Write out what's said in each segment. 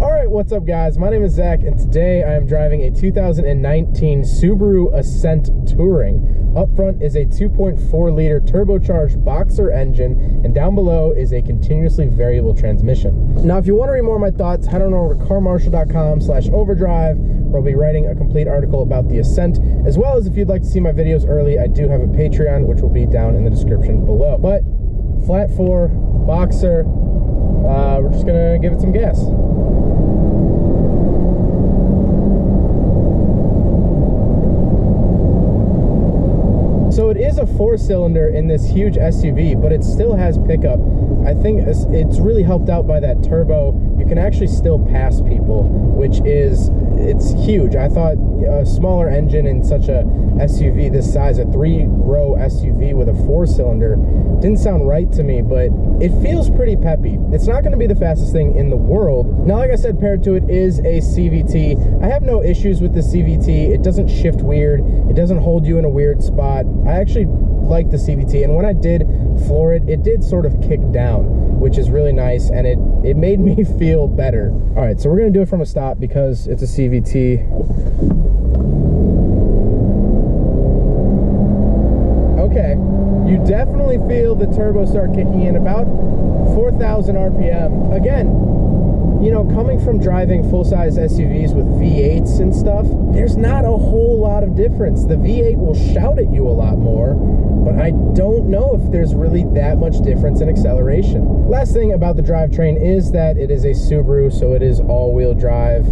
Alright, what's up guys? My name is Zach and today I am driving a 2019 Subaru Ascent Touring. Up front is a 2.4 liter turbocharged boxer engine and down below is a continuously variable transmission. Now if you want to read more of my thoughts, head on over to carmarshal.com/overdrive where I'll be writing a complete article about the Ascent, as well as if you'd like to see my videos early, I do have a Patreon which will be down in the description below. But flat 4, boxer, we're just gonna give it some gas. So it is a 4-cylinder in this huge SUV, but it still has pickup. I think it's really helped out by that turbo. You can actually still pass people, which is, it's huge. I thought a smaller engine in such a SUV this size, a 3-row SUV with a 4-cylinder, didn't sound right to me, but it feels pretty peppy. It's not gonna be the fastest thing in the world. Now, like I said, paired to it is a CVT. I have no issues with the CVT. It doesn't shift weird. It doesn't hold you in a weird spot. I actually like the CVT, and when I did floor it, it did sort of kick down, which is really nice, and it made me feel better. All right, so we're gonna do it from a stop because it's a CVT. Okay, you definitely feel the turbo start kicking in about 4,000 RPM. Again, you know, coming from driving full-size SUVs with V8s and stuff, there's not a whole lot of difference. The V8 will shout at you a lot more, but I don't know if there's really that much difference in acceleration. Last thing about the drivetrain is that it is a Subaru, so it is all-wheel drive.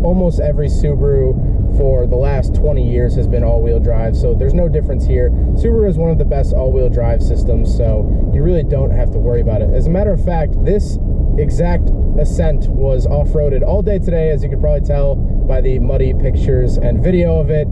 Almost every Subaru for the last 20 years has been all-wheel drive, so there's no difference here. Subaru is one of the best all-wheel drive systems, so you really don't have to worry about it. As a matter of fact, this exact Ascent was off-roaded all day today, as you could probably tell by the muddy pictures and video of it,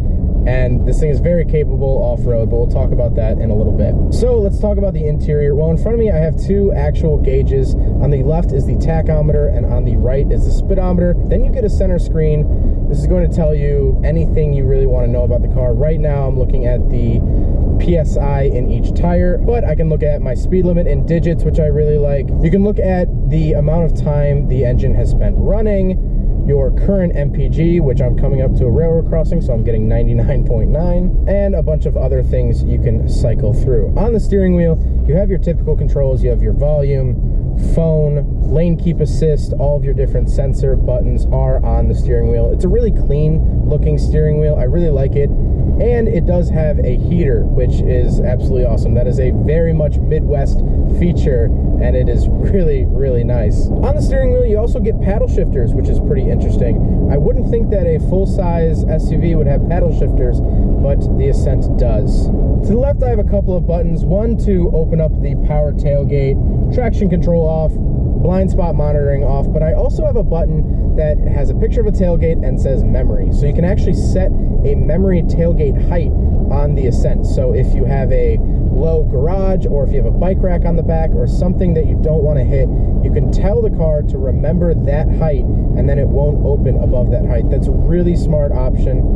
and this thing is very capable off-road, but we'll talk about that in a little bit. So let's talk about the interior. Well, in front of me I have two actual gauges. On the left is the tachometer and on the right is the speedometer. Then you get a center screen. This is going to tell you anything you really want to know about the car. Right now I'm looking at the PSI in each tire, but I can look at my speed limit in digits, which I really like. You can look at the amount of time the engine has spent running, your current MPG, which I'm coming up to a railroad crossing, so I'm getting 99.9, and a bunch of other things you can cycle through. On the steering wheel, you have your typical controls. You have your volume, phone, lane keep assist, all of your different sensor buttons are on the steering wheel. It's a really clean looking steering wheel. I really like it. And it does have a heater, which is absolutely awesome. That is a very much Midwest feature, and it is really, really nice. On the steering wheel, you also get paddle shifters, which is pretty interesting. I wouldn't think that a full-size SUV would have paddle shifters, but the Ascent does. To the left, I have a couple of buttons. One to open up the power tailgate, traction control off, blind spot monitoring off, but I also have a button that has a picture of a tailgate and says memory. So you can actually set a memory tailgate height on the Ascent. So if you have a low garage, or if you have a bike rack on the back, or something that you don't want to hit, you can tell the car to remember that height, and then it won't open above that height. That's a really smart option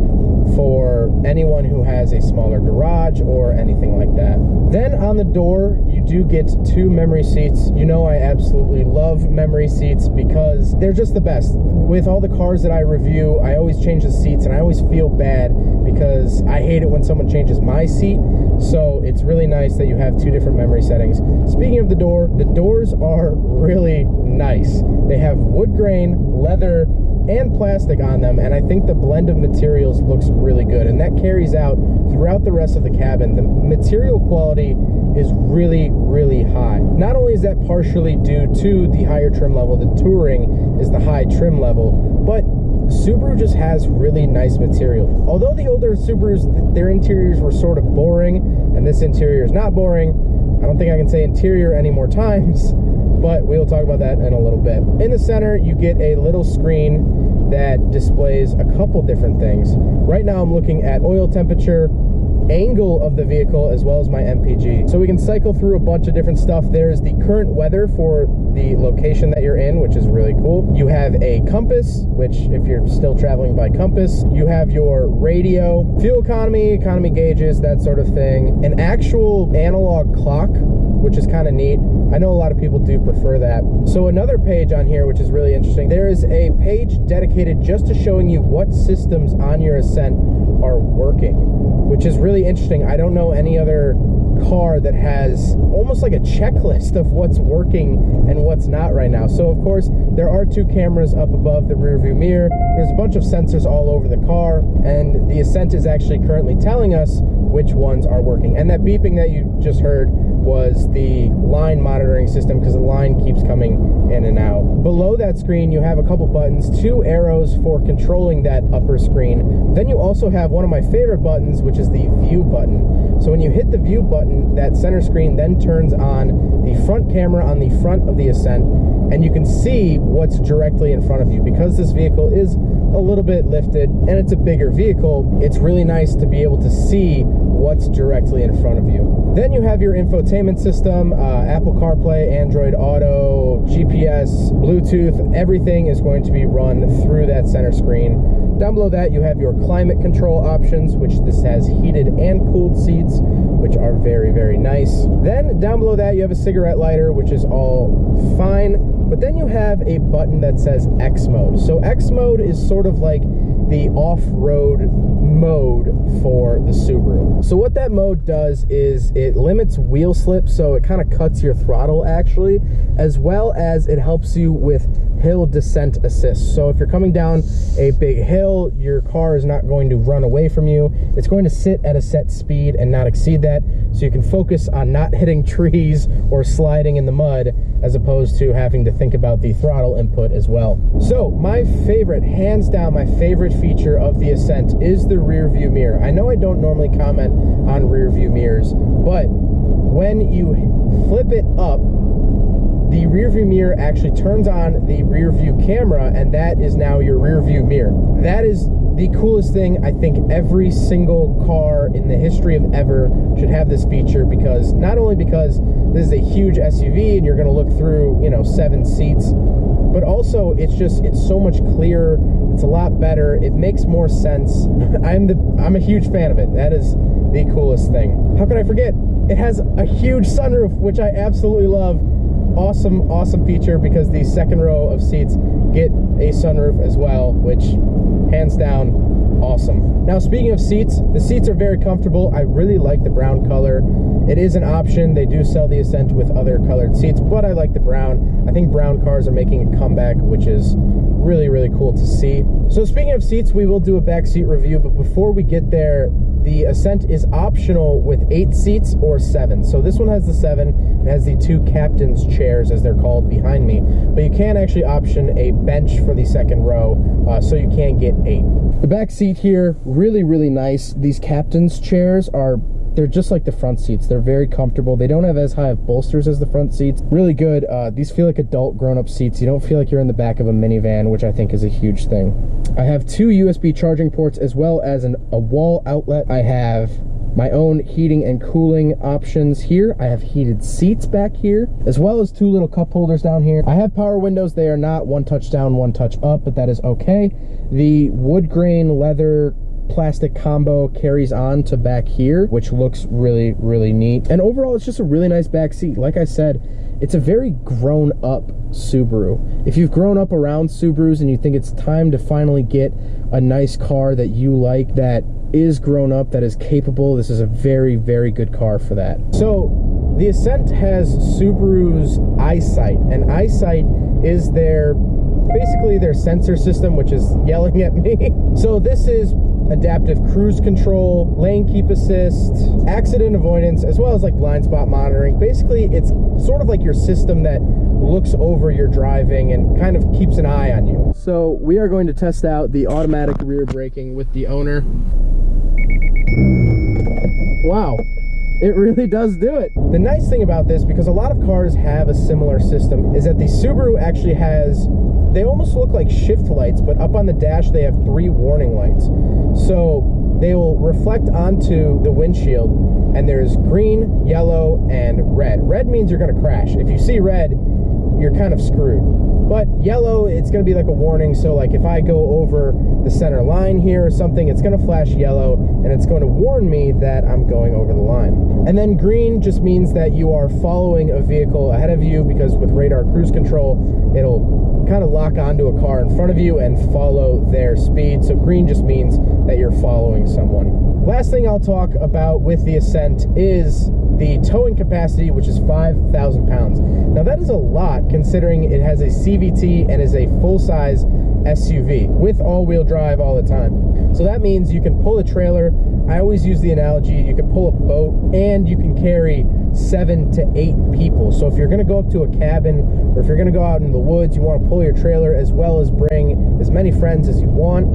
for anyone who has a smaller garage or anything like that. Then on the door, you do get 2 memory seats. You know I absolutely love memory seats because they're just the best. With all the cars that I review, I always change the seats, and I always feel bad because I hate it when someone changes my seat. So it's really nice that you have 2 different memory settings. Speaking of the doors are really nice. They have wood grain, leather, and plastic on them, and I think the blend of materials looks really good, and that carries out throughout the rest of the cabin. The material quality is really, really high. Not only is that partially due to the higher trim level, the Touring is the high trim level, but Subaru just has really nice material. Although the older Subarus, their interiors were sort of boring, and this interior is not boring. I don't think I can say interior any more times, but we'll talk about that in a little bit. In the center, you get a little screen that displays a couple different things. Right now I'm looking at oil temperature, angle of the vehicle as well as my MPG. So we can cycle through a bunch of different stuff. There's the current weather for the location that you're in, which is really cool. You have a compass, which if you're still traveling by compass, you have your radio, fuel economy gauges, that sort of thing, an actual analog clock, which is kind of neat. I know a lot of people do prefer that. So another page on here, which is really interesting, there is a page dedicated just to showing you what systems on your Ascent are working, which is really interesting. I don't know any other car that has almost like a checklist of what's working and what's not right now. So of course there are 2 cameras up above the rear view mirror. There's a bunch of sensors all over the car, and the Ascent is actually currently telling us which ones are working. And that beeping that you just heard was the line monitoring system, because the line keeps coming in and out. Below that screen you have a couple buttons, 2 arrows for controlling that upper screen. Then you also have one of my favorite buttons, which is the view button. So when you hit the view button, that center screen then turns on the front camera on the front of the Ascent, and you can see what's directly in front of you. Because this vehicle is a little bit lifted and it's a bigger vehicle, it's really nice to be able to see what's directly in front of you. Then you have your infotainment system, Apple CarPlay, Android Auto, GPS, Bluetooth. Everything is going to be run through that center screen. Down below that you have your climate control options, which this has heated and cooled seats, which are very, very nice. Then down below that you have a cigarette lighter, which is all fine. But then you have a button that says X mode. So X mode is sort of like the off-road mode for the Subaru. So what that mode does is it limits wheel slip, so it kind of cuts your throttle actually, as well as it helps you with hill descent assist. So if you're coming down a big hill, your car is not going to run away from you. It's going to sit at a set speed and not exceed that, so you can focus on not hitting trees or sliding in the mud, as opposed to having to think about the throttle input as well. So my favorite, hands down, my favorite feature of the Ascent is the rear view mirror. I know I don't normally comment on rear view mirrors, but when you flip it up, the rear view mirror actually turns on the rear view camera, and that is now your rear view mirror. That is the coolest thing. I think every single car in the history of ever should have this feature, because not only because this is a huge SUV and you're going to look through, you know, 7 seats, but also it's so much clearer. It's a lot better. It makes more sense. I'm a huge fan of it. That is the coolest thing. How could I forget? It has a huge sunroof, which I absolutely love. Awesome feature, because the second row of seats get a sunroof as well, which hands down awesome. Now speaking of seats, the seats are very comfortable. I really like the brown color. It is an option. They do sell the Ascent with other colored seats, but I like the brown. I think brown cars are making a comeback, which is really, really cool to see. So speaking of seats, we will do a back seat review, but before we get there, the Ascent is optional with 8 seats or 7. So this one has the 7. It has the 2 captain's chairs, as they're called, behind me. But you can actually option a bench for the second row, so you can get 8. The back seat here, really, really nice. These captain's chairs they're just like the front seats. They're very comfortable. They don't have as high of bolsters as the front seats. Really good. These feel like adult grown-up seats. You don't feel like you're in the back of a minivan, which I think is a huge thing. I have 2 USB charging ports as well as a wall outlet. I have my own heating and cooling options here. I have heated seats back here, as well as 2 little cup holders down here. I have power windows. They are not one touch down, one touch up, but that is okay. The wood grain leather plastic combo carries on to back here, which looks really, really neat. And overall, it's just a really nice back seat. Like I said, it's a very grown-up Subaru. If you've grown up around Subarus and you think it's time to finally get a nice car that you like, that is grown up, that is capable, this is a very, very good car for that. So the Ascent has Subaru's EyeSight, and EyeSight is basically their sensor system, which is yelling at me. So this is adaptive cruise control, lane keep assist, accident avoidance, as well as like blind spot monitoring. Basically, it's sort of like your system that looks over your driving and kind of keeps an eye on you. So we are going to test out the automatic rear braking with the owner. Wow, it really does do it. The nice thing about this, because a lot of cars have a similar system, is that the Subaru actually has, they almost look like shift lights, but up on the dash they have 3 warning lights. So they will reflect onto the windshield, and there's green, yellow, and red. Red means you're going to crash. If you see red, you're kind of screwed. But yellow, it's going to be like a warning. So like if I go over the center line here or something, it's going to flash yellow, and it's going to warn me that I'm going over the line. And then green just means that you are following a vehicle ahead of you, because with radar cruise control, it'll kind of lock onto a car in front of you and follow their speed. So green just means that you're following someone. Last thing I'll talk about with the Ascent is the towing capacity, which is 5,000 pounds. Now that is a lot, considering it has a CVT and is a full-size SUV with all-wheel drive all the time. So that means you can pull a trailer. I always use the analogy, you can pull a boat, and you can carry 7 to 8 people. So if you're going to go up to a cabin, or if you're going to go out in the woods, you want to pull your trailer as well as bring as many friends as you want,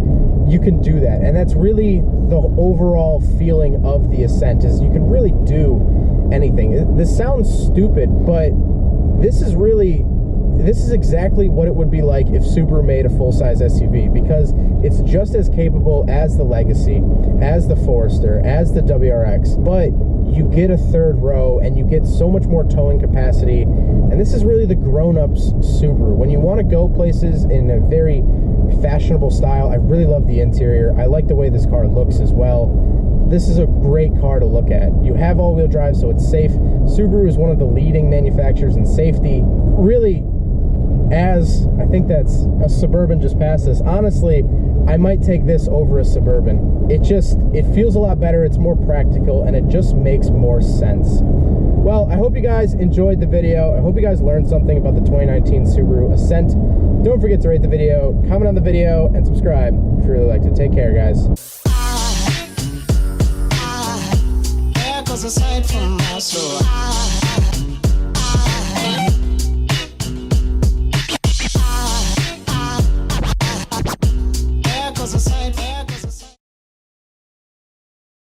you can do that. And that's really the overall feeling of the Ascent, is you can really do anything. This sounds stupid, but this is exactly what it would be like if Subaru made a full-size SUV, because it's just as capable as the Legacy, as the Forester, as the WRX, but you get a third row and you get so much more towing capacity. And this is really the grown-ups Subaru. When you want to go places in a very fashionable style, I really love the interior. I like the way this car looks as well. This is a great car to look at. You have all-wheel drive, so it's safe. Subaru is one of the leading manufacturers in safety. Really, as I think that's a Suburban just passed us. Honestly, I might take this over a Suburban. It feels a lot better, it's more practical, and it just makes more sense. Well, I hope you guys enjoyed the video. I hope you guys learned something about the 2019 Subaru Ascent. Don't forget to rate the video, comment on the video, and subscribe if you really liked it. Take care, guys. There goes a sight from my soul.